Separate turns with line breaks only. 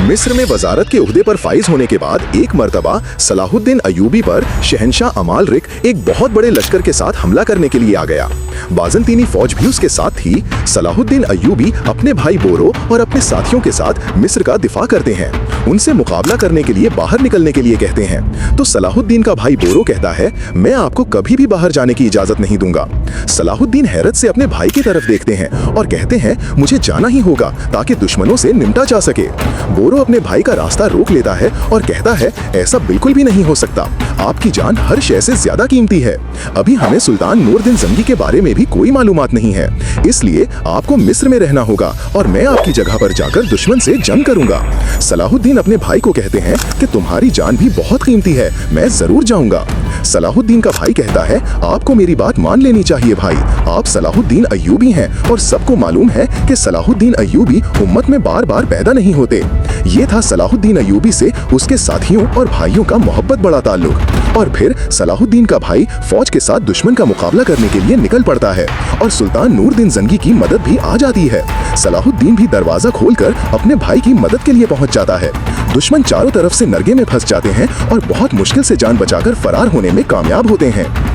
मिस्र में वजारत के उहदे पर फाइज होने के बाद एक मर्तबा सलाहुद्दीन अय्यूबी पर शहंशाह अमालरिक एक बहुत बड़े लश्कर के साथ हमला करने के लिए आ गया। बाज़ंतीनी फौज भी उसके साथ थी। सलाहुद्दीन अय्यूबी अपने भाई बोरो और अपने साथियों के साथ मिस्र का दिफा करते हैं। उनसे मुकाबला करने के लिए बाहर निकलने के लिए कहते हैं तो सलाहुद्दीन का भाई बोरो कहता है, मैं आपको कभी भी बाहर जाने की इजाजत नहीं दूंगा। सलाहुद्दीन हैरत से अपने भाई की तरफ देखते हैं और कहते हैं, मुझे जाना ही होगा ताकि दुश्मनों से निपटा जा सके। बोरो अपने भाई का रास्ता रोक लेता है और कहता है, ऐसा बिल्कुल भी नहीं हो सकता, आपकी जान हर शय से ज्यादा कीमती है। अभी हमें सुल्तान नूरदीन जंगी के बारे में भी कोई मालूमात नहीं है, इसलिए आपको मिस्र में रहना होगा और मैं आपकी जगह पर जाकर दुश्मन से जंग करूंगा। सलाहुद्दीन अपने भाई को कहते हैं कि तुम्हारी जान भी बहुत कीमती है, मैं जरूर जाऊंगा। सलाहुद्दीन का भाई कहता है, आपको मेरी बात मान लेनी चाहिए भाई, आप सलाहुद्दीन अय्यूबी हैं और सबको मालूम है कि सलाहुद्दीन अय्यूबी उम्मत में बार बार पैदा नहीं होते। ये था सलाहुद्दीन अय्यूबी से उसके साथियों और भाइयों का मोहब्बत बड़ा ताल्लुक। और फिर सलाहुद्दीन का भाई फौज के साथ दुश्मन का मुकाबला करने के लिए निकल पड़ता है और सुल्तान नूरदीन जंगी की मदद भी आ जाती है। सलाहुद्दीन भी दरवाजा खोलकर अपने भाई की मदद के लिए पहुंच जाता है। दुश्मन चारों तरफ से नरगे में फंस जाते हैं और बहुत मुश्किल से जान बचाकर फरार होने में कामयाब होते हैं।